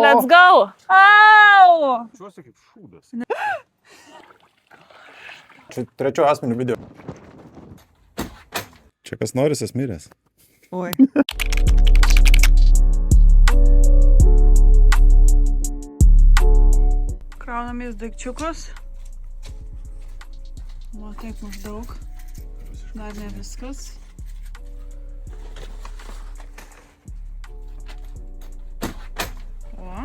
Let's go. Au! Čiuosi kaip šūdas. Čia trečio asmenių video. Čia kas noris, es miręs. Oi. Kraunamės daikčiukus. Va, taip maždaug. Dar ne viskas. O.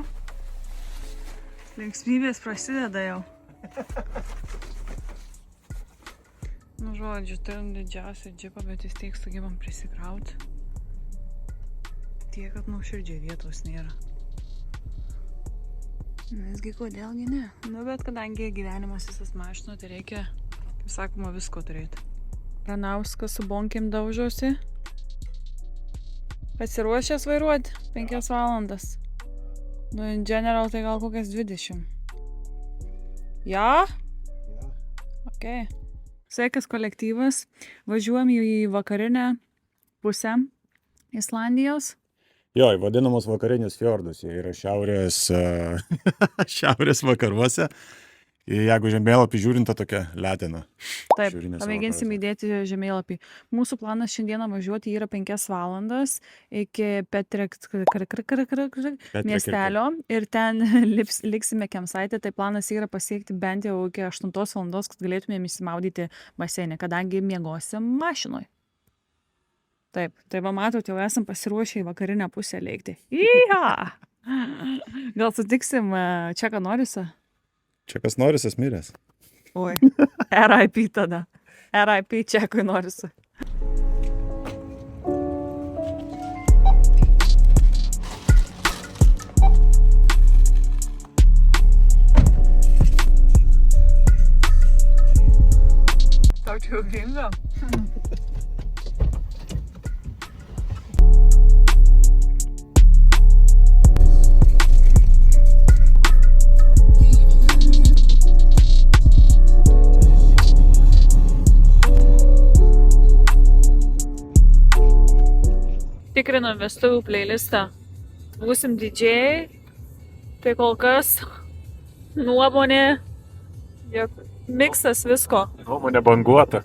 Linksmybės prasideda jau. Nu, žodžiu, turim didžiausią džipą, bet vis tiek sugebam prisikrauti. Tiek, kad nuoširdžiai vietos nėra. Nesgi kodėlgi ne? Nu, bet kadangi gyvenimas visas mašino, tai reikia, kaip sakoma, visko turėti. Pranauskas su bonkim daužosi. Pasiruošęs vairuoti 5 valandas. Nu, in general tai gal kokias 20. Ja? Ok. Sveikas kolektyvas. Važiuojam į vakarinę pusę Islandijos. Jo, vadinamos vakarinius fjordus. Jie yra šiaurės vakaruose. Jeigu žemėlapį žiūrinta tokia letina. Taip, pamėginsim įdėti žemėlapį. Mūsų planas šiandieną važiuoti yra 5 valandas iki Petrek miestelio ir ten liksime campsite. Tai planas yra pasiekti bent jau iki 8 valandos, kad galėtumėm įsimaudyti baseinę, kadangi miegosim mašinoj. Taip, tai va matot, jau esam pasiruošę į vakarinę pusę lėkti. Iha! Gal sutiksim čia, ką norisi? Čia kas noris, es miręs. Oi, RIP tada. RIP Čekui norisi. Tau čia juokinga? Tikrinam vestuvių playlistą. Būsim didžėjai. Tai kol kas nuomonė, jog miksas visko. Nuomonė banguota.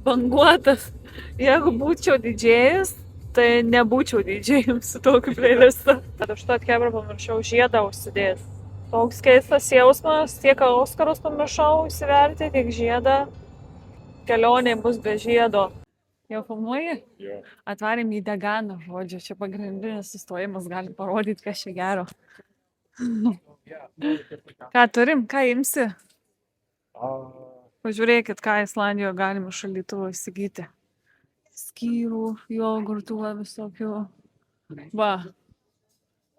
Banguotas. Jeigu būčiau didžėjus, tai nebūčiau didžėjim su tokiu playlistą. Bet užtat kebra pamiršau žiedą užsidėti. Toks keistas jausmas, tiek Oskarus pamiršau įsiverti, tiek žiedą. Kelionė bus be žiedo. Jau filmuoji? Jo. Atvarėm į Deganą, žodžiu, čia pagrindinis sustojimas, gali parodyti, kas čia gero. Ką turim, ką imsi? Pažiūrėkit, ką Islandijoje galima šaldytuvo įsigyti. Skyrų, jogurtų, visokių. Va,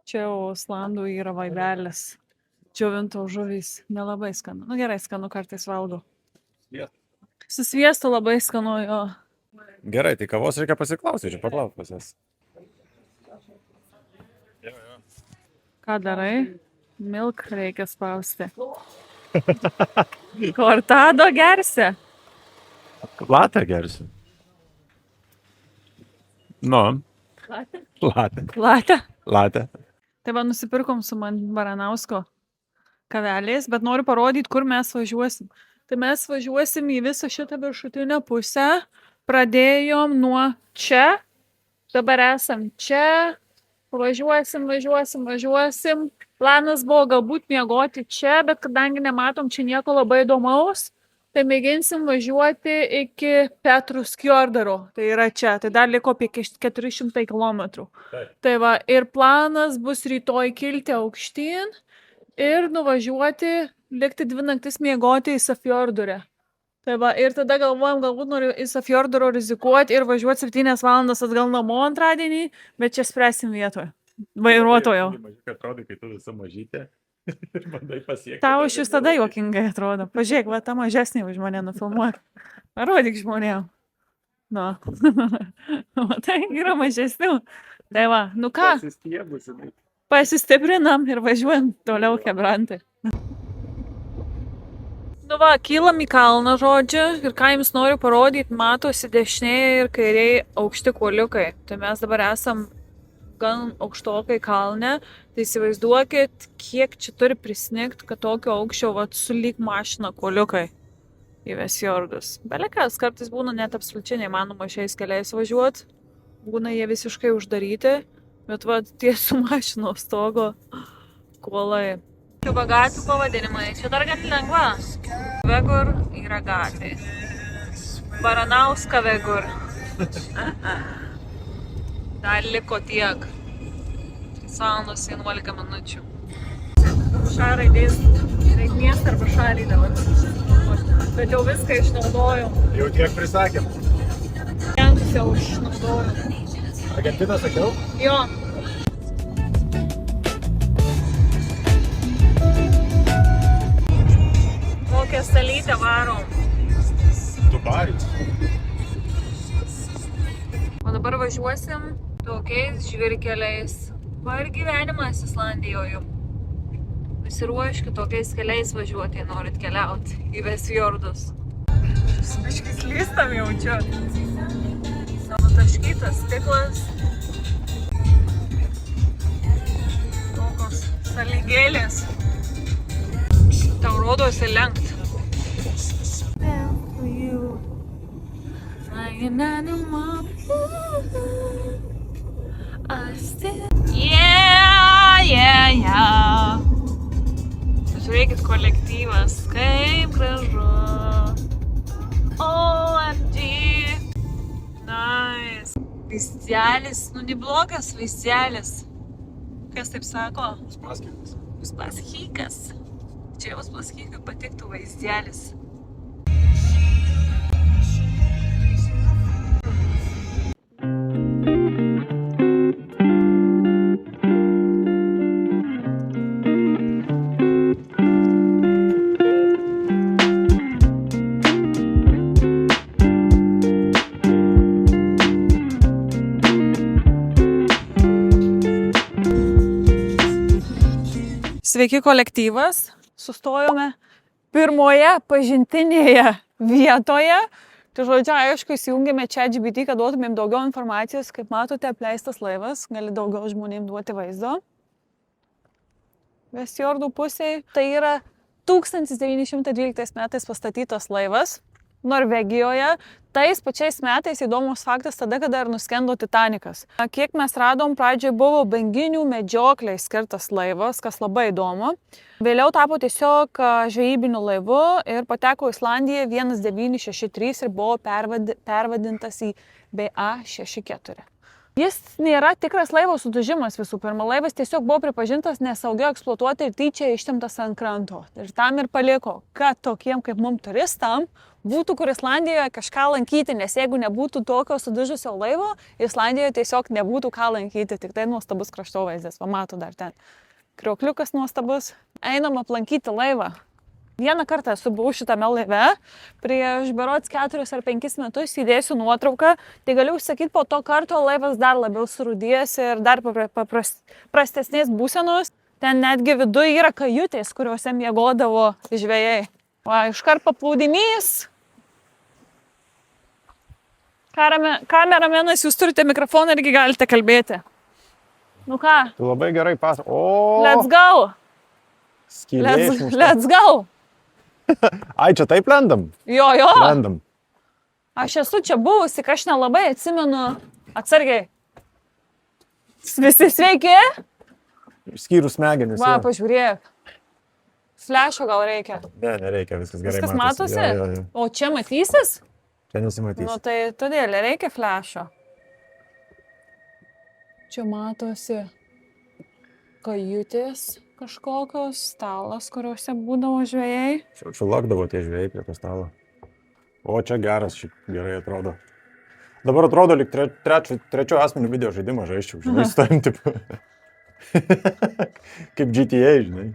čia jau Islandų yra vaibelis. Džiovinto žuvys, nelabai skanu. Nu gerai, skanu kartais valgau. Su sviestu labai skanu, jo. Gerai, tai kavos reikia pasiklausyti, čia paklauk pas jas. Ką darai? Milk reikia spausti. Kortado gersi? Latę gersiu. Nu. Latę? Latę. Tai va, nusipirkom su man Baranausko kavelės, bet noriu parodyti, kur mes važiuosim. Tai mes važiuosim į visą šitą viršutinę pusę. Pradėjom nuo čia, dabar esam čia, važiuosim. Planas buvo galbūt miegoti čia, bet kadangi nematom čia nieko labai įdomaus, tai mėginsim važiuoti iki Petroskjordaro, tai yra čia, tai dar liko apie 400 km. Tai va, ir planas bus rytoj kilti aukštyn ir nuvažiuoti, likti 2 naktis miegoti į Safjordurę. Tai va, ir tada galvojam, galbūt noriu į Safjordaro rizikuoti ir važiuoti 7 valandas atgal namo antradienį, bet čia spręsim vietoje. Vairuotojo. Atrodo, kai tu visa mažytė ir bandai pasiekti. Tau iš vis tada juokingai atrodo. Pažiūrėk, va, ta mažesnė už mane nufilmuok. Parodyk žmonėm. Nu. Tai yra mažesnių. Tai va, nu ką? Pasistiprinam ir važiuojam toliau Chebrantai. Nu va, kylam į kalną, žodžiu, ir ką jums noriu parodyti, matosi dešinėje ir kairėje aukšti kuoliukai. Tai mes dabar esam gan aukštokai kalne, Tai įsivaizduokit, kiek čia turi prisnigt, kad tokio aukščio vat sulyg mašina koliukai į Vesjordus. Belekas, kartais būna net absoliučiai neįmanoma šiais keliais važiuoti. Būna jie visiškai uždaryti, bet vat tiesų mašinos stogo kuolai. Čia gatvių pavadinimai, čia dar gan lengva. Vegur yra gatvė. Baranauska Vegur. Dar liko tiek. Valandos 11 minučių. Ša raidės, reik miestą arba šalį dabar. Bet jau viską išnaudojom. Jau tiek prisakėm. Klientus jau išnaudojom. Argentiną sakiau? Jo. Kokią salytę varom. Dubaris. O dabar važiuosim tokiais žvyrkeliais. Va ir gyvenimas Islandijoje. Pasiruoškit tokiais keliais važiuoti, jei norit keliauti į Vesjordus. Biškis slystam jaučiu. Nutaškytas stiklas. Tokios salygėlės. Tau rodosi lenkt. Yeah. Žiūrėkit kolektyvas, kaip gražu. OMG. Nice. Vaizdelis, nu neblogas vaizdelis. Kas taip sako? Uspaskikas. Uspaskikas. Čia Uspaskikui patiktų vaizdelis. Sveiki kolektyvas, sustojome pirmoje pažintinėje vietoje. Tai žodžiu, aišku, įsijungėme ChatGPT, kad duotumėm daugiau informacijos. Kaip matote, apleistas laivas, gali daugiau žmonėm duoti vaizdo. Vesjordų pusėje tai yra 1912 metais pastatytas laivas Norvegijoje. Tais pačiais metais įdomus faktas tada, kada ir nuskendo Titanikas. Kiek mes radom, pradžioje buvo banginių medžioklei skirtas laivas, kas labai įdomu. Vėliau tapo tiesiog žvejybiniu laivu ir pateko į Islandiją 1963 ir buvo pervadintas į BA64. Jis nėra tikras laivo sudužimas visų pirma. Laivas tiesiog buvo pripažintas nesaugiai eksploatuoti ir tyčia ištemtas ant kranto. Ir tam ir paliko, kad tokiem kaip mum turistam būtų kur Islandijoje kažką lankyti, nes jeigu nebūtų tokio sudužusio laivo, Islandijoje tiesiog nebūtų ką lankyti, tik tai nuostabus kraštovaizdis. Va, matau dar ten. Kriokliukas nuostabus. Einam aplankyti laivą. Vieną kartą esu buvau šitame laive, prieš berods 4 ar 5 metus įdėsiu nuotrauką, tai galiu užsakyti, po to karto laivas dar labiau surūdėjęs ir dar prastesnės būsenos. Ten netgi viduje yra kajutės, kuriuose miegodavo žvejai. Va, iškart paplūdimys. Kameramenas, jūs turite mikrofoną irgi galite kalbėti. Nu ką? Tu labai gerai O! Let's go! Let's go! Ai, čia taip lendam? Jo. Lendam. Aš esu čia buvusi, aš nelabai atsimenu. Atsargiai. Visi sveiki? Išskyrus smegenis. Va, pažiūrėk. Flešo gal reikia? Ne, nereikia, viskas gerai Viskas matosi. matosi? Jo. O čia matysis? Čia nesimatys. Nu tai todėl reikia flešo. Čia matosi kajutės kažkokios, stalas, kuriuose būdavo žvejai. Čia lakdavo tie žvejai prie to stalo. O čia geras, šiaip gerai atrodo. Dabar atrodo, lyg trečio asmenių video žaidimą žaisčiau, žinai, stovim taip. Kaip GTA, žinai.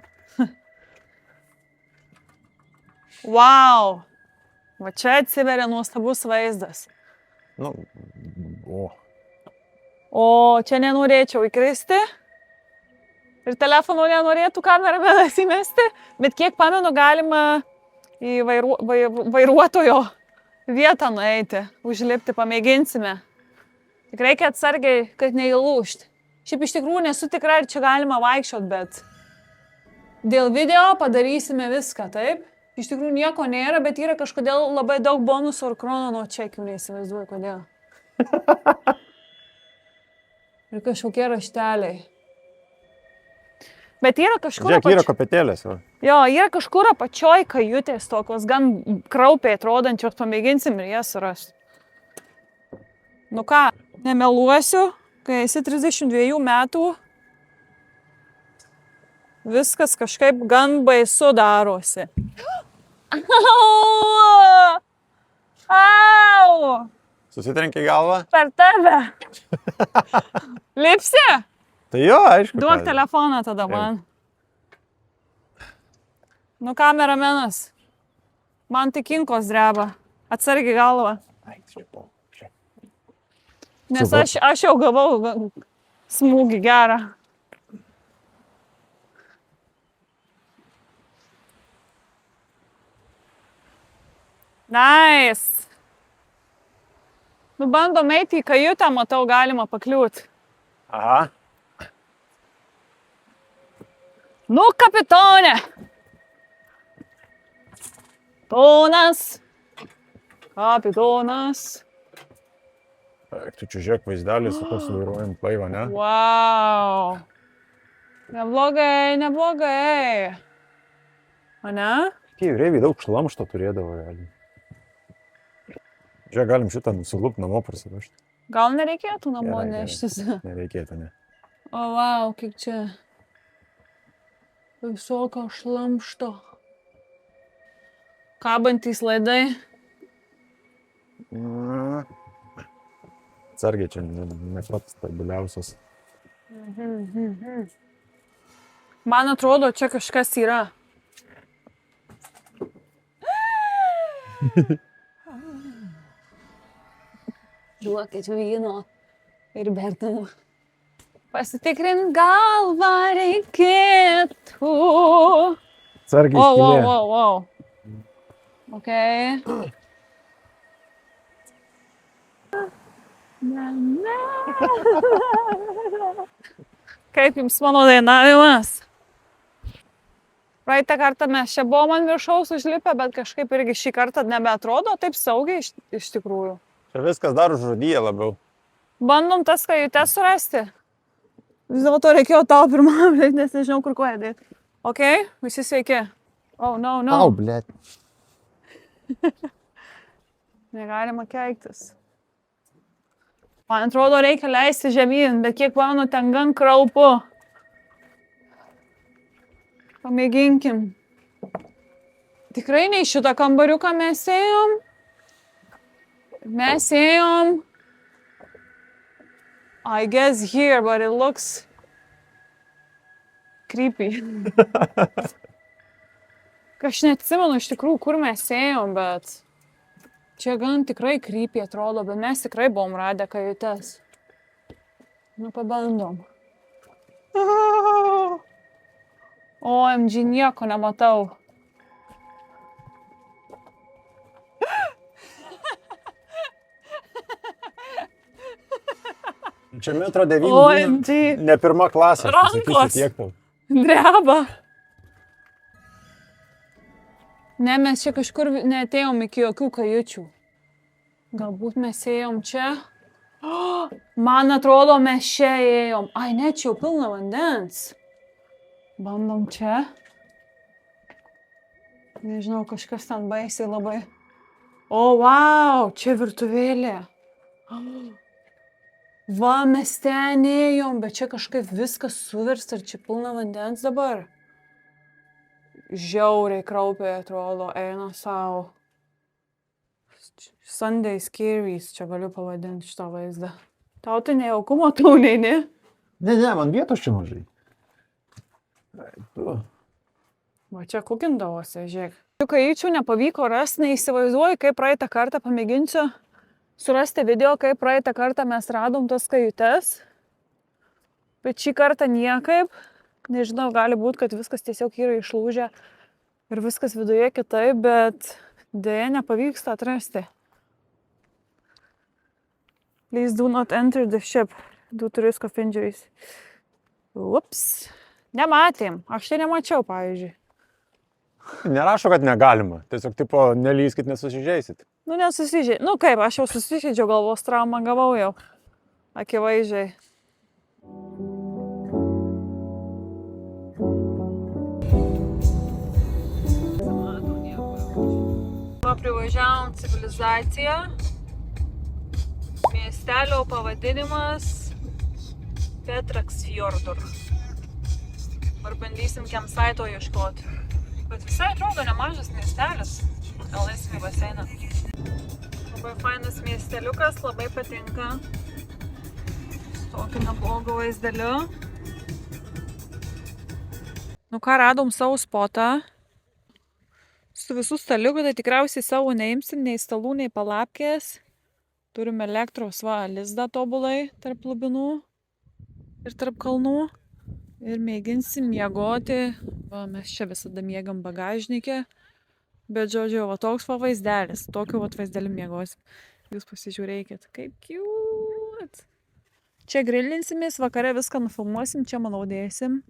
Wow! Va čia atsiveria nuostabus vaizdas. Nu, O čia nenorėčiau įkristi. Ir telefonų nenorėtų kameramenas įmesti. Bet kiek pamenu, galima į vairuotojo vietą nueiti, užlipti, pamėginsime. Tik reikia atsargiai, kad neįlūžti. Šiaip iš tikrųjų nesu tikra, ar čia galima vaikščiot, bet dėl video padarysime viską, taip? Iš tikrųjų nieko nėra, bet yra kažkodėl labai daug bonusų ar krono čekių, neįsivaizduoju, kodėl. Ir kažkokie rašteliai. Bet yra kažkur Žiūrėk, yra kopetėlės. Va. Jo, yra kažkur apačioj kajutės tokios, gan kraupiai atrodančios, pamėginsim ir jas surasti. Nu ką, nemeluosiu, kai esi 32 metų, viskas kažkaip gan baisu darosi. Au! Au! Susitrenki galvą? Per tave. Lipsi? Tai jo, aišku. Duok ką. telefoną tada man. Nu, kameramenas. Man tik kinkos dreba. Atsargiai galvą. Ai, šiaip. Nes Super. aš jau gavau smūgį gerą. Nice. Nu, bandom eiti į kajutę, matau, galima pakliūti. Aha. Nu, kapitonė! Ponas. Kapitonas. Tu čia žiūrėk vaizdelį, su koks vairuojant laivą, ne? Wow. Neblogai, neblogai. O ne? Tie jūreiviai daug šlamšto turėdavo, realiai. Žiūrėk, galim šitą nusilup namo parsivežti. Gal nereikėtų namo Gerai, neštis? Nereikėtų, ne. O, wow, kiek čia visokio šlamšto. Kabantys laidai. Atsargiai čia ne pats stabiliausias. Man atrodo, čia kažkas yra. Duokit vyno ir bertinų. Pasitikrint galvą reikėtų. Atsargiai Wow, skylė. wow. Ok. Kaip jums mano dainavimas? Praeitą kartą mes čia buvom ant viršaus užlipę, bet kažkaip irgi šį kartą nebeatrodo taip saugiai iš tikrųjų. Čia viskas dar užrodyja labiau. Bandom tas kajutes surasti. Vis dėlto reikėjo tau pirmam, nes nežinau, kur koja dėti. Ok, visi sveiki. Oh, no. Blėt. Negalima keiktis. Man atrodo, reikia leisti žemyn, bet kiek mano ten gan kraupu. Pamėginkim. Tikrai ne į šitą kambariuką mes ėjom. Mes ėjom. I guess here, but it looks creepy. Aš neatsimenu iš tikrųjų, kur mes ėjom, bet čia gan tikrai creepy atrodo, bet mes tikrai buvom radę kajutes. Nu, pabandom. OMG, nieko nematau. Čia metro 9. OMG. Ne pirma klasė. aš Rankos. pasakysiu tiek tau. Dreba. Ne, mes čia kažkur neatėjom iki jokių kajučių. Galbūt mes ėjom čia. Man atrodo, mes čia ėjom. Ai, ne, čia jau pilna vandens. Bandom čia. Nežinau, kažkas ten baisiai labai. O, wow, čia virtuvėlė. Va, mes ten ėjom, bet čia kažkaip viskas suversta ir čia pilna vandens dabar. Žiauriai kraupiai atrodo, eina savo. Sunday Scaries, čia galiu pavadinti šitą vaizdą. Tau tai nejaukumo tau neini? Ne, man vietos čia mažai. Tu. Va čia kukindavosi, žiūrėk. Kajyčių nepavyko rasti, neįsivaizduoju, kaip praeitą kartą pamėginsiu surasti video, kaip praeitą kartą mes radom tas kajutes. Bet šį kartą niekaip. Nežinau, gali būti, kad viskas tiesiog yra išlūžę ir viskas viduje kitaip, bet dėja nepavyksta atrasti. Please do not enter the ship. 2-3 kofindžiais. Ups. Nematėm. Aš tai nemačiau, pavyzdžiui. Nerašo, kad negalima. Tiesiog, tipo, nelyskit, nesusižeisit. Nu, nesusižė. Nu, kaip, aš jau susižėdžiau, galvos traumą gavau jau. Akivaizdžiai. Privažiavom civilizaciją. Miestelio pavadinimas Petraksfjordur. Ar bandysim campsite'o ieškoti. Bet visai atrodo nemažas miestelis. Gal eisim į baseiną. Labai fainas miesteliukas, labai patinka. Su tokiu neblogu vaizdeliu. Nu ką, radom savo spotą. Su visų staliukų, tai tikriausiai savo neimsim, nei stalų, nei palapkės. Turim elektros lizdą tobulai tarp lubinų ir tarp kalnų. Ir mėginsim miegoti. Mes čia visada miegam bagažnike. Bet, žodžiu, va toks vaizdelis. Tokiu vaizdelį miegosim. Jūs pasižiūrėkit, kaip cute. Čia grilinsimės, vakare viską nufilmuosim, čia manau dėsim.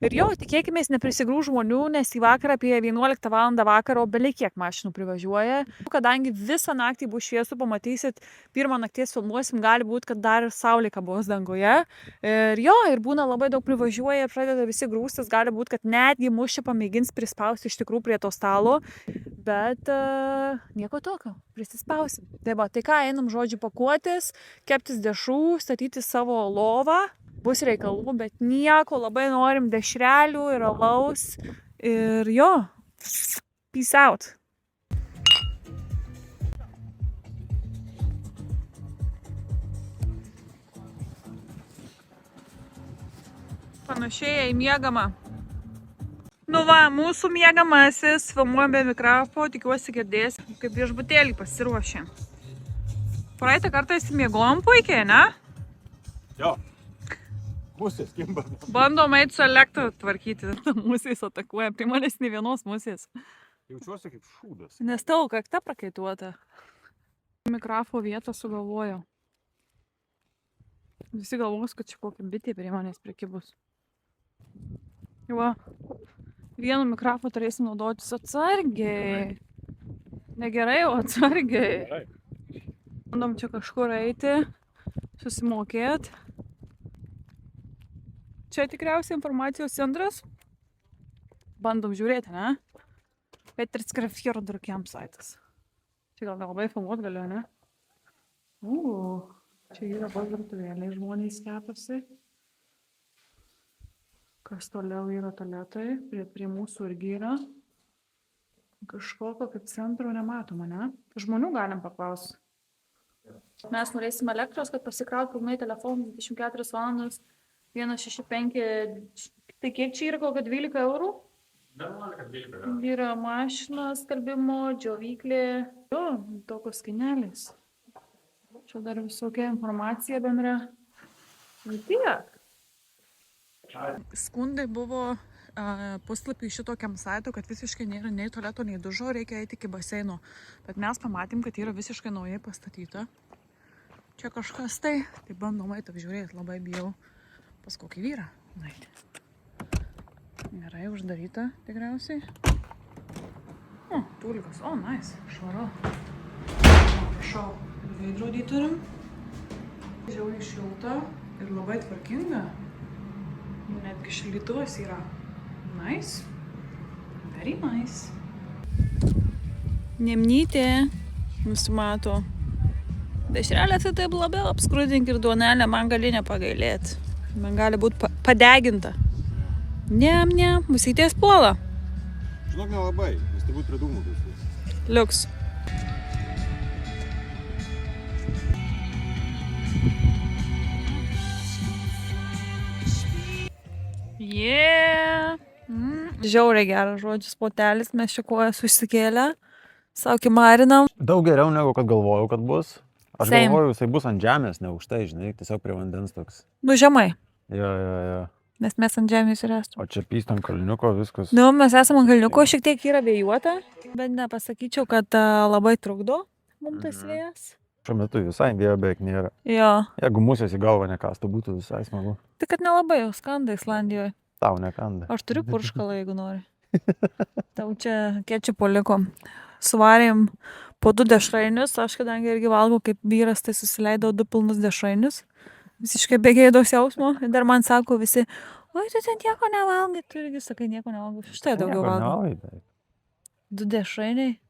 Ir jo, tikėkimės neprisigrūž žmonių, nes į vakarą apie 11 val. Vakaro belekiek mašinų privažiuoja. Kadangi visą naktį bus šviesu, pamatysit, pirmą nakties filmuosim, gali būti, kad dar saulė kabos dangoje. Ir jo, ir būna labai daug privažiuoja, pradeda visi grūstis, gali būti, kad netgi mus čia pamėgins prispausti iš tikrųjų prie to stalo. Bet nieko tokio, prisispausim. Tai va, tai ką, einam žodžiu pakuotis, keptis dešrų, statyti savo lovą. Bus reikalų, bet nieko, labai norim dešrelių ir alaus. Ir jo, peace out. Panašiai į miegamą. Nu va, mūsų miegamasis, filmuojam be mikrofo, tikiuosi girdės, kaip viešbutėlį pasiruošė. Praeitą kartą įsimiegojom puikiai, ne? Jo. Musės kimba. Bandom eiti su elektrą tvarkyti. Musės atakuoja, prie manęs ne vienos musės. Jaučiuosi kaip šūdas. Nes tau kakta prakaituota. Mikrofo vietą sugalvojo. Visi galvos, kad čia kokia bitė prie manęs prikibus. Va, vienu mikrofonu turėsim naudotis atsargiai. Negerai, o atsargiai. Bandom čia kažkur eiti, susimokėti. Čia tikriausiai informacijos centras. Bandom žiūrėti, ne? Petraksfjordur campsitas. Čia gal nelabai filmuot galiu, ne? Čia yra virtuvėliai, žmonės kepasi. Kas toliau yra tualetai, prie mūsų irgi yra. Kažkokio kaip centro nematoma, ne? Žmonių galim paklausti. Mes norėsim elektros, kad pasikraut pilnai telefonų 24 valandas. 165, tai kiek čia yra, kokia 12 eurų? 12 eurų. Yra mašina skalbimo, džiovyklė, jo, tokios skinelės. Čia dar visokia informacija bendra. Ir tiek. Skundai buvo puslapį šito campsite'o, kad visiškai nėra nei tualeto, nei dušo, reikia eiti iki baseino. Bet mes pamatėm, kad yra visiškai naujai pastatyta. Čia kažkas tai bandom eiti apžiūrėti, labai bijau. Pas kokį vyrą. Gerai, uždaryta tikriausiai. O, tulikas. O, nice. Švaru. Prašau. Veidrodį turim. Žiauriai šilta ir labai tvarkinga. Netgi šildytuvas yra. Nice. Very nice. Nemnytė. Nusimato. Dešrelėse taip labiau apskrudink ir duonelę man gali nepagailėti. Man gali būti padeginta. Ne, musytės puola. Žinok, nelabai, nes tai būtų prie dūmų visais. Liuks. Yeah. Žiauriai geras žodžius spotelis, mes čia kojas užsikėlę. Sauki marinam. Daug geriau negu kad galvojau, kad bus. Aš Same. galvoju, jisai bus ant žemės, ne už tai, žinai, tiesiog prie vandens toks. Nu, žemai. Jo. Nes mes ant žemės ir esame. O čia pystam kalniuko, viskas. Nu, mes esame ant kalniuko, šiek tiek yra vėjuota, bet nepasakyčiau, kad labai trukdo mums tas vėjas. Šiuo metu visai Dievo beveik nėra. Jo. Jeigu musės į galvą nekastų, būtų visai smagu. Tik kad nelabai jau skanda Islandijoje. Tau nekanda. Aš turiu purškalą, jeigu nori. Tau čia kečupo liko. Suvarėm po 2 dešrainius. Aš kadangi irgi valgau kaip vyras, tai susileidau 2 pilnus dešrainius. Visiškai be gėdos jausmo. Ir dar man sako visi, oi, tu ten nieko nevalgai. Tu irgi sakai, nieko nevalgau. Štai daugiau valgau. 2 dešrainiai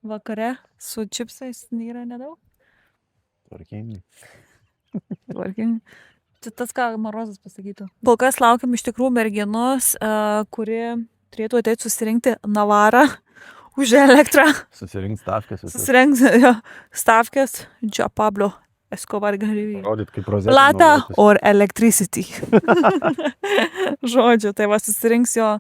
vakare su čipsais yra nedaug. Tvarkingai. Tvarkingai. Tai tas, ką Marozas pasakytų. Kol kas laukiam iš tikrųjų merginos, kuri turėtų ateiti susirinkti Navarą už elektrą. Susirinkt stavkės. Susirinks stavkės Gio Pablo Escobar Gaviria. Rodyt kaip rozetė. Plata or electricity. Žodžiu, tai va susirinks jo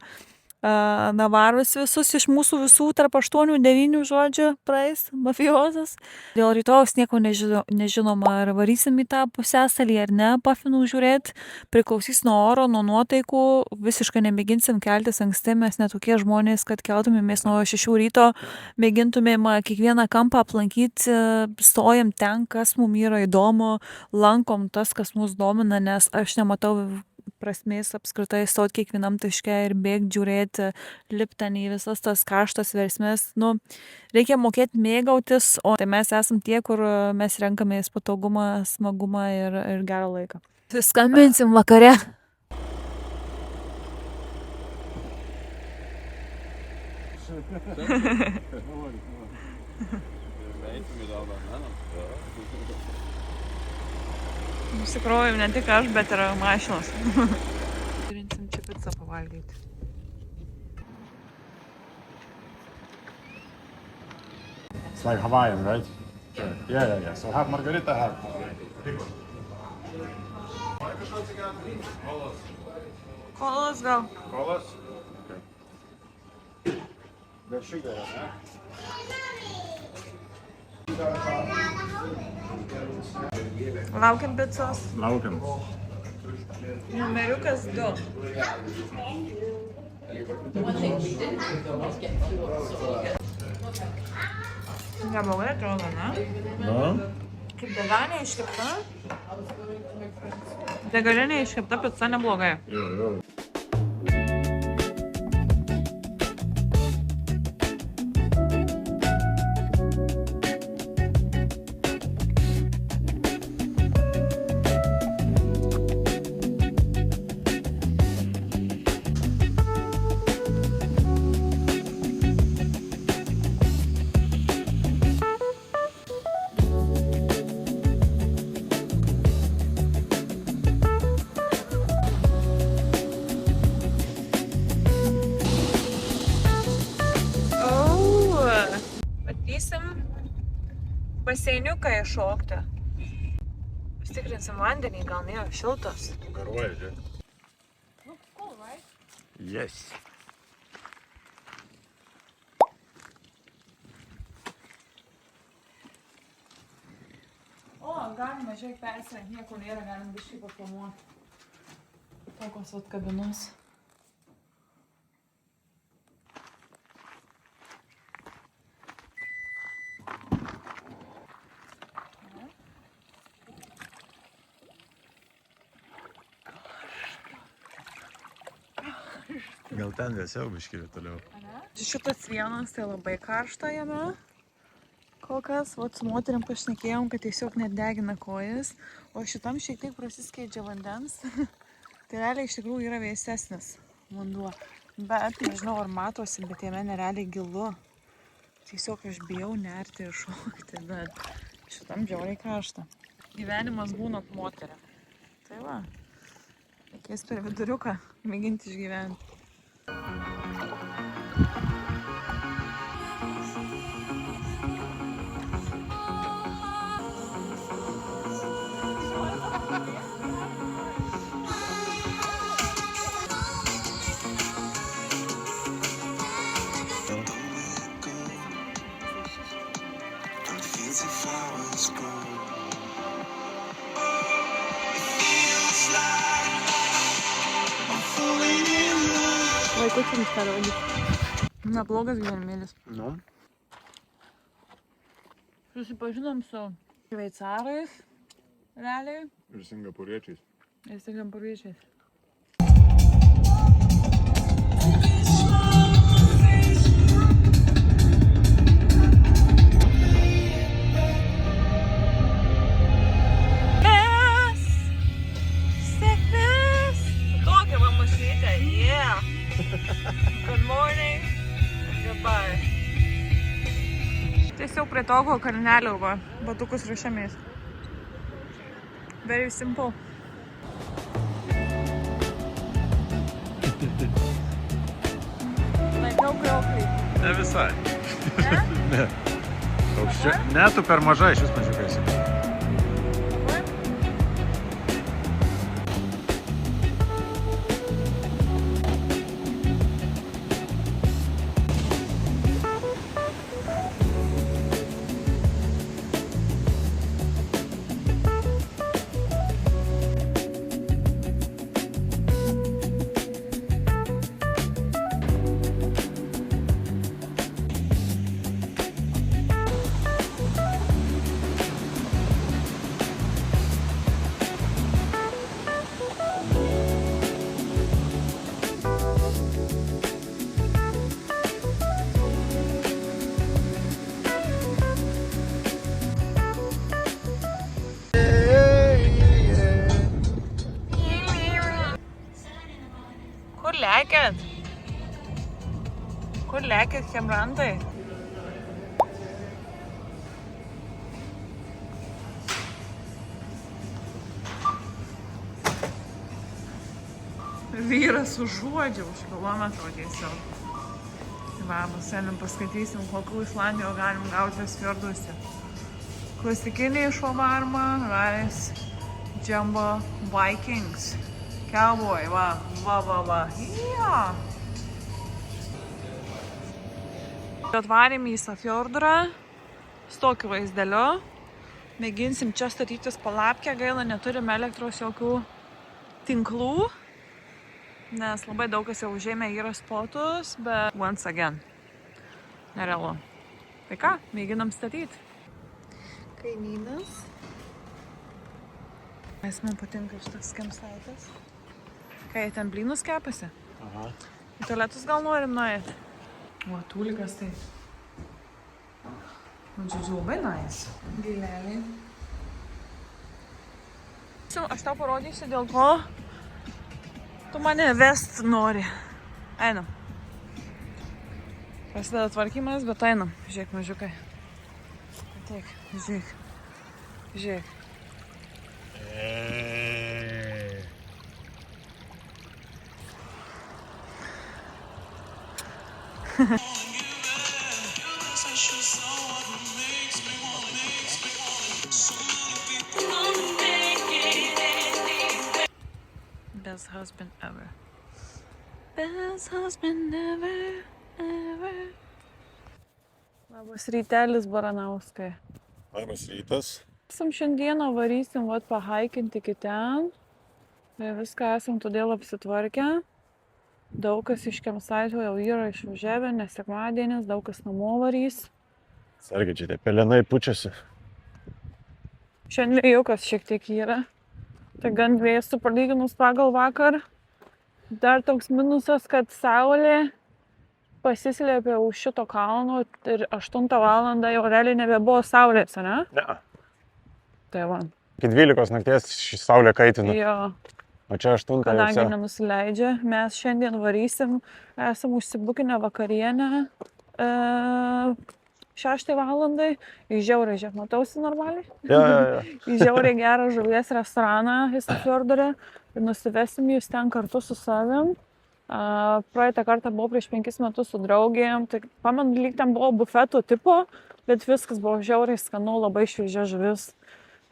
Navarus visus iš mūsų visų tarp 8-9 žodžių praeis mafiozas. Dėl rytojus nieko nežinoma, ar varysim į tą pusiasalį ar ne, pafinų žiūrėti. Priklausys nuo oro, nuo nuotaikų. Visiškai nemėginsim keltis anksti, mes netokie žmonės, kad keltumėmės nuo 6 ryto, mėgintumėm kiekvieną kampą aplankyti, stojam ten, kas mums yra įdomu, lankom tas, kas mus domina, nes aš nematau prasmės apskritai stot kiekvienam taške ir bėgti, žiūrėti, lipti į visas tas karštas versmės. Nu, reikia mokėti mėgautis, o tai mes esam tie, kur mes renkamės patogumą, smagumą ir gerą laiką. Skambinsim vakare. Nusikrovėm ne tik aš, bet ir mašinos. Turinsim čia pizzą pavalgyti. It's like Hawaiian, right? Sure. Yeah. So have margarita, have. Kolos gal. Kolas? Okay. Be sugar, ne? Laukiam pizzos. Laukiam. Numeriukas 2. Neblogai atrodo, ne? Na? Kaip degalinė iškepta. Degalinė iškepta pizza neblogai. Jo. Baseiniuką iššokti. Pastikrinsim vandenį, gal nėra šiltas. Garuoja, žiūrėk. Looks cool, right? Yes. O, galima, žiūrėk, persirengti, nieko nėra, galim biškai paplamuoti. Tokios vat kabinos. Gal ten vėsiau biškį toliau. Šitas vienas tai labai karšta jame. Kol kas, vat su moterim pašnekėjom, kad tiesiog net degina kojas, o šitam šiek tiek prasiskleidžia vandens. Tai realiai iš tikrųjų yra vėsesnis vanduo. Bet nežinau, ar matosi, bet jame nerealiai gilu. Tiesiog aš bijau nerti ir šokti, bet šitam žiauriai karšta. Gyvenimas būna moteria. Tai va, reikės per viduriuką mėginti išgyventi. Vaikučiams parodys. Neblogas gyvenimėlis. Nu? Susipažinom su Šveicarais, realiai, Ir singapūriečiais. ir singapūriečiais. Sėkmės! Tokia va mašytė, yeah! Good morning and goodbye. Tiesiog prie tokio kalnelio va, batukus ruošiamės. Very simple. Laikiau kriauklį. Ne visai. Ne? Ne. Aukščiau. Ne, tu per mažai šis mažiukas. Kur lėkėt? Kur lėkėt, chebrantai? Vyras užuodžia už kilometro tiesiog. Tai va, mes šiandien paskaitysim, kokių Islandijoje galim gauti fjorduose. Klasikiniai šovarma, rice, jumbo, vikings. Cowboy, va. Yeah. Atvarėm į Safjordurą su tokiu vaizdeliu. Mėginsim čia statytis palapkę, gaila neturime elektros jokių tinklų, nes labai daug kas jau užėmė yra spotus, bet once again, nerealu. Tai ką, mėginam statyti. Kaimynas. Man patinka šitas campsite'as. Kai ten blynus kepasi? Aha. Į tualetus gal norim nuėti? O, tūlikas tai. Man žodžiu, labai nice. Gileliai. Aš tau parodysiu, dėl ko tu mane vest nori. Einam. Prasideda tvarkymas, bet einam. Žiūrėk, mažiukai. Ateik, žiūrėk. Žiūrėk. Best husband ever. Best husband ever, ever. Labas rytelis, Baranauskai. Labas rytas. Šiandieną varysim pahaikinti iki ten. Viską esam todėl apsitvarkę. Daug kas iš campsite'o jau yra išvažiavę, nes sekmadienis, daug kas namo varys. Sargi, čia tie pelenai pučiasi. Šiandien vėjukas šiek tiek yra. Tai gan vėsu palyginus pagal vakar. Dar toks minusas, kad saulė pasislėpė už šito kalno ir 8 valandą jau realiai nebebuvo saulės, ne? Ne. Tai va. Iki 12 nakties ši saulė kaitina. Jo. O čia 8 Kadangi jau. nenusileidžia, mes šiandien varysim, esam užsibukinę vakarienę 6 valandai. Į žiauriai, žiūrėk, matausi normaliai? Ja. Į žiauriai gerą žuvies restoraną į Safjordurę ir nusivesim jūs ten kartu su savim. Praeitą kartą buvau prieš 5 metus su draugėm, tai pamenu, lyg ten buvo bufeto tipo, bet viskas buvo žiauriai skanu, labai šviežia žuvis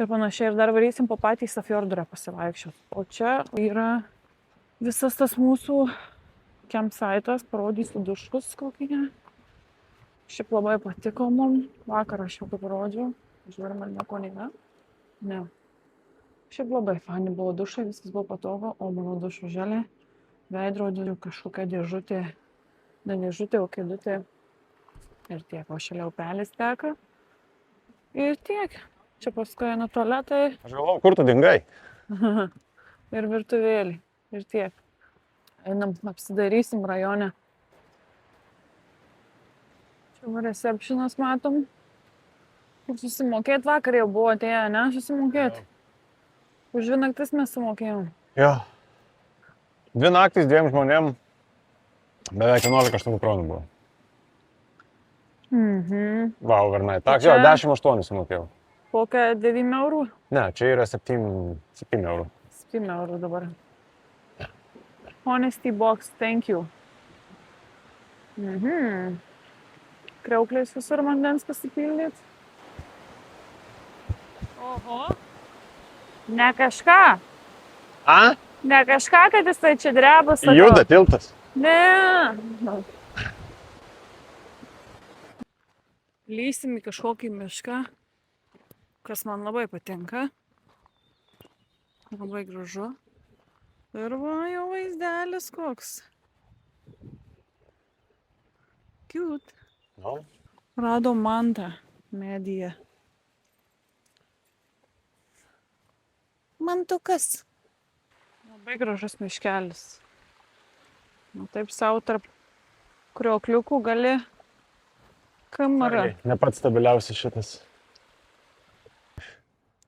ir panašiai. Ir dar varysim po patį į Safjordurę pasivaikščiot. O čia yra visas tas mūsų campsite'as, parodysiu duškus kokį. Šiaip labai patiko mum. Vakar aš jau kaip rodžiau. Žiūrėjau, man nieko nėra. Ne. Šiaip labai fani buvo dušai, viskas buvo patogu, o mano dušo želė. Veidrodžių kažkokia dėžutė. Ne dėžutė, o kėdutė. Ir tiek, o šalia upelis teka. Ir tiek. Čia paskui eina tualetai Aš galvoju, kur tu dingai? ir virtuvėlį. Ir tiek. Einam, apsidarysim rajone. Čia va receptionas matom. Kur susimokėt vakar jau buvo atėję, ne? Susimokėt. Už 2 naktis mes sumokėjom. Jo. 2 naktys 2 žmonėm. Beveik 11,8 kronų buvo. Mhm. Va, overnight. Tak, Čia- jo, 10,8 sumokėjau. Kokia 9 eurų? Ne, čia yra 7 eurų. 7 eurų dabar. Honesty box, thank you. Mhm. Kriauklės visur vandens pasipildyt. Oho. Ne kažką. A? Ne kažką, kad jisai čia dreba. sakau. Juda tiltas. Ne. Lysim į kažkokį mišką, kas man labai patinka. Labai gražu. Ir va, jau vaizdelis koks. Cute. No. Radom mantą medyje. Mantukas. Labai gražus miškelis. Nu, taip savo tarp kriokliukų gali kamara. Ne pats stabiliausias šitas.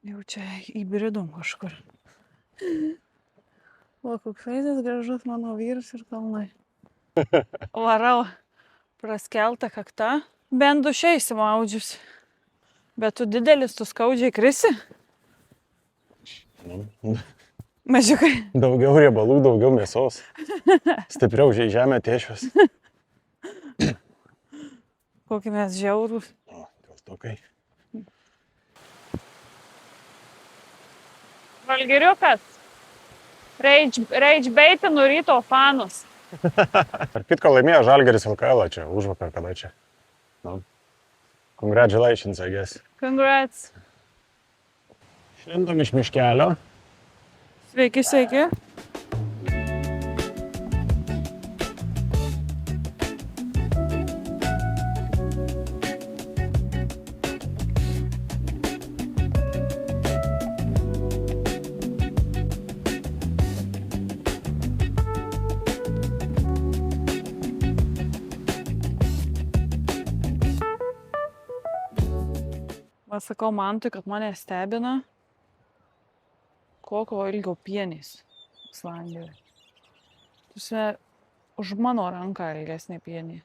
Jau čia įbridom kažkur. O, koks vaizdas gražus mano vyras ir kalnai. Varau praskeltą kaktą. Bent duše įsimaudžius. Bet tu didelis, tu skaudžiai krisi. Mažiukai. Daugiau riebalų, daugiau mėsos. Stipriau žemė tiešios. Kokie mes žiaurūs. O, dėl to kai. Valgiriukas. Rage baitinų ryto fanus. Ar kitko laimėjo Žalgiris LKL čia, užvakar kada čia. No. Congratulations, I guess. Congrats. Šlindom iš miškelio. Sveiki, sveiki. Sakau Mantui, kad mane stebina, kokio ilgio pienys Islandijoje. Tuose už mano ranką ilgesnė pienį.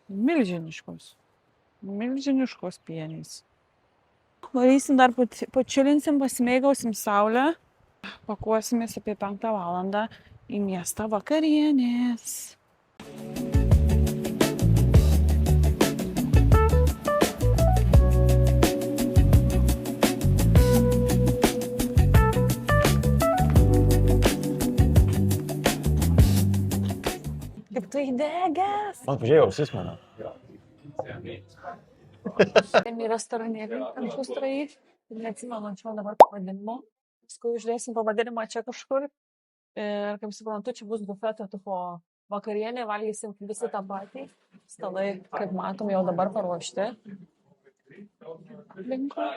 Milžiniškos. Milžiniškos pienys. Varysim dar pačiulinsim, pasimėgausim saulę. Pakuosimės apie 5 valandą į miestą vakarienės. Kaip tu įdegęs. Man pažiūrėjau, ausis mano. Ten į restoranėlį ant šustrai. Neatsimenu anksčiau dabar pavadinimo. Paskui uždėsim pavadinimą čia kažkur. Ir kaip suprantu, čia bus bufeto tipo vakarienė, valgysim visi tą patį. Stalai, kaip matom, jau dabar paruošti. Linko.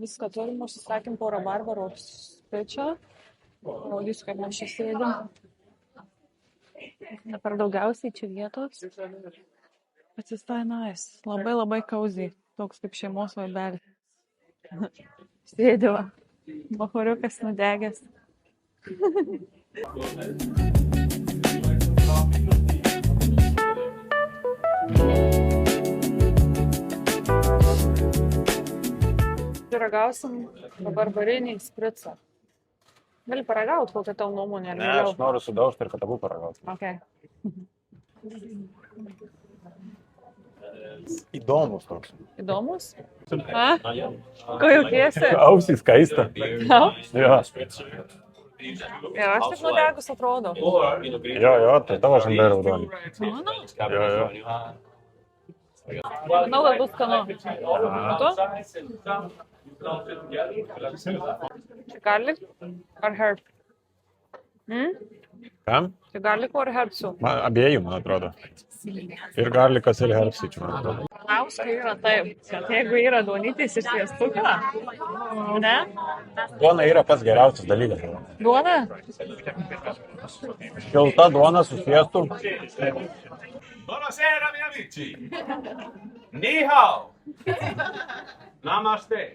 Viską turim, užsisakėm porą barbaros pečio. Parodysiu, kaip mes čia sėdim. Ne per daugiausiai čia vietos. Atsistai nice. Labai labai cozy. Toks kaip šeimos vaibelis. Sėdėva. Bachoriukas nudegęs. Ragausim barbarinį spricą. Gali paragauti, kokią tau nuomonę. Ne, aš noriu sudaužti ir kad abu paragauti. Okay. Įdomus toks. Įdomus? A? Ko jautiesi? Ausys kaista. Tau? Jo, Ir aš taip nudegus atrodo. jo, tai tavo žandai raudoni. Mano? Jo. Manau, kad bus skanu. Tu? Čia garlic ar herb? Kam? Tai garliko ar herbsų? Abiejų, man atrodo. Ir garlikas, ir herbsai čia, man atrodo. Baranauska yra taip, kad jeigu yra duonytis ir sviestuką, ne? Duona yra pats geriausias dalykas. Duona? Šilta duona su sviestu. Buonasera, miei amici. Ni hao. Namaste.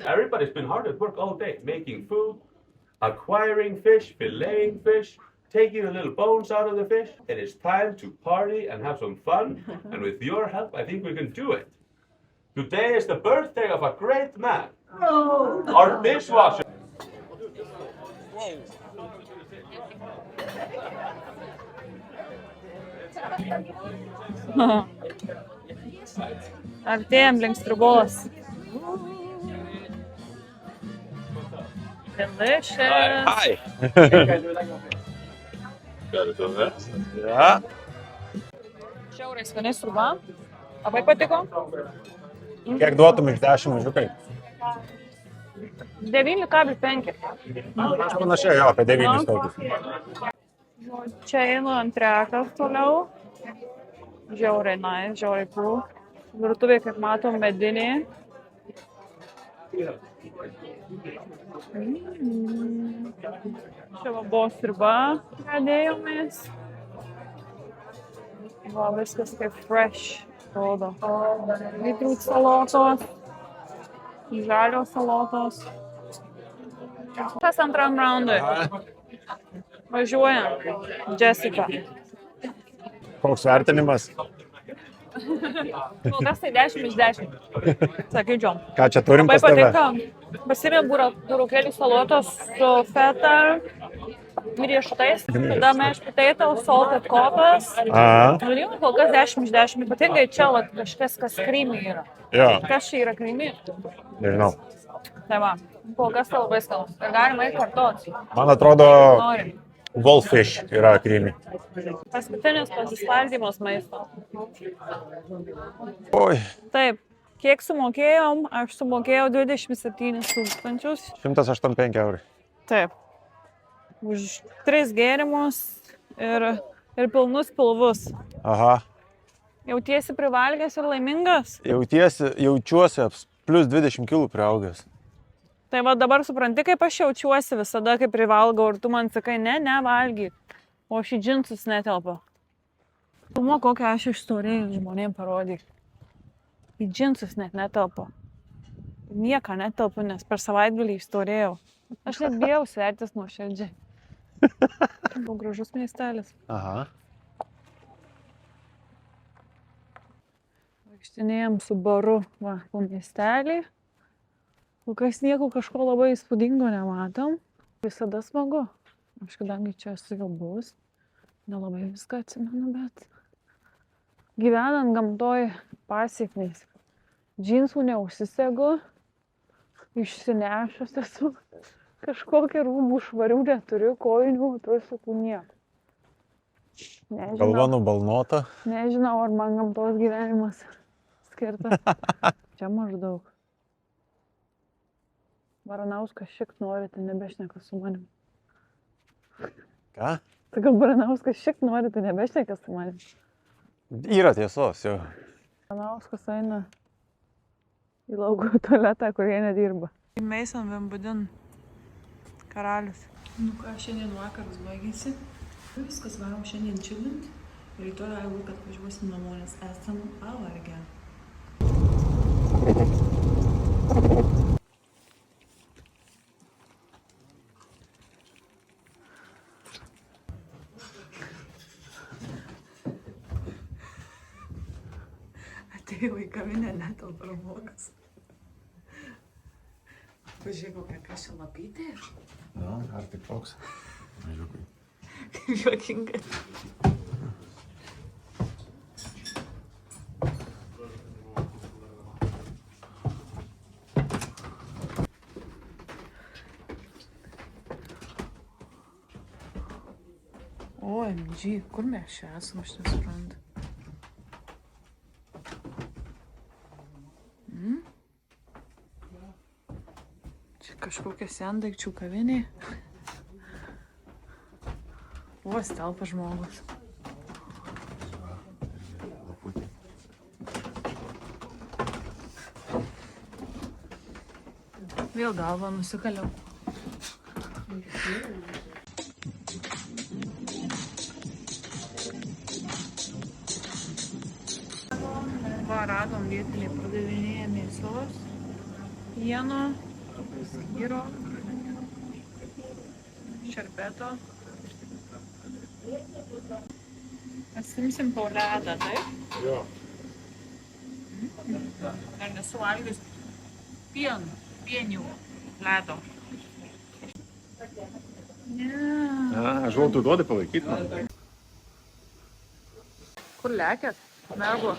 Everybody's been hard at work all day, making food, acquiring fish, filleting fish, taking the little bones out of the fish. It is time to party and have some fun. And with your help, I think we can do it. Today is the birthday of a great man. Our dishwasher. Artėjom link strubos. Delicious. Hi. Ja. Šiauriai skaniai sriuba. Labai patiko? Kiek duotum iš 10 mažiukai? 9,5. Panašiai, jo, apie 9 tokius. Čia einu ant trekas toliau. Žiauriai nice, žiauriai cool. Virtuvė, kaip matom, medinė. Čia va buvo sriuba, pradėjomės. Va, viskas kaip fresh rodo. Beetroot salotos, žalios salotos. Kas antram raundui? Važiuojam. Jessica. Koks vertinimas? Kol kas tai 10 iš 10. Sakyčiau. Ką čia turim Labai pas tave? patinka. Pasimė burokėlių salotos su feta riešutais. Tada mashed potato, salted kopas. Aha, Ir kol kas 10 iš 10. Ypatingai čia kažkas, kas creamy yra. jo, Kas čia yra creamy? nežinau. Tai va, kol kas tai labai skanus. Ir galima įkartoti. Man atrodo, Nori. Goldfish yra krymi. Paskutinis pasisvaldymas maisto. Oi, Taip, kiek sumokėjom? Aš sumokėjau 27 tūkstančius. 185 eurai. Taip. Už 3 gėrimus ir pilnus pilvus. Aha, Jautiesi privalgęs ir laimingas? jaučiuosi plus 20 kg priaugęs. Tai va dabar supranti, kaip aš jaučiuosi visada, kai privalgau ir tu man sakai, ne, valgyk. O aš į džinsus netelpu. Tu mo, kokią aš išstorėjau žmonėm parodyk. Į džinsus net netelpu. Nieką netelpu, nes per savaitgalį išstorėjau. Aš net bijau svertis nuoširdžiai. Buvo gražus miestelis. Aha. Vaikštinėjom su baru, va, po miestelį. Kol kas nieko kažko labai įspūdingo nematom. Visada smagu. Aš kadangi čia esu jau buvus, nelabai viską atsimenu, bet gyvenant gamtoj pasiekmės. Džinsų neužsisegu, išsinešęs esu. Kažkokią rūbų švarių neturiu, kojinių, trusikų nieko. Galva nubalnota. Nežinau, ar man gamtos gyvenimas skirtas. Čia maždaug. Baranauskas šik nori, tai nebešneka su manim. Ką? Sakau, Baranauskas šik nori, tai nebešneka su manim. Yra tiesos, jo. Baranauskas eina į laukų tualetą, kur jie nedirba. Mason Van Buren karalius. Nu ką, šiandien vakaras baigėsi. Viskas varom šiandien čilint. Rytoj aišku, kad važiuosim namo, nes esam pavargę. Atėjau į kavinę, netelpa ramokas. Pažiūrėk, kokia kašė lapytė. Na, ar tik toks? Mažiukai. Juokingai. OMG, kur mes čia esam, aš nesuprantu. Čia kažkokia sendaikčių kavinė. Vos telpa žmogus. Vėl galvą nusikaliau. Va, radom vietinį pardavinėję mėsos, pieno, skyro, šerbeto. Atsimsim po ledą, taip? Jo. Dar nesu valgius pienių ledo. Ne. Aš galvoju, tu duodi palaikyti man. Kur lekėt? Mergo.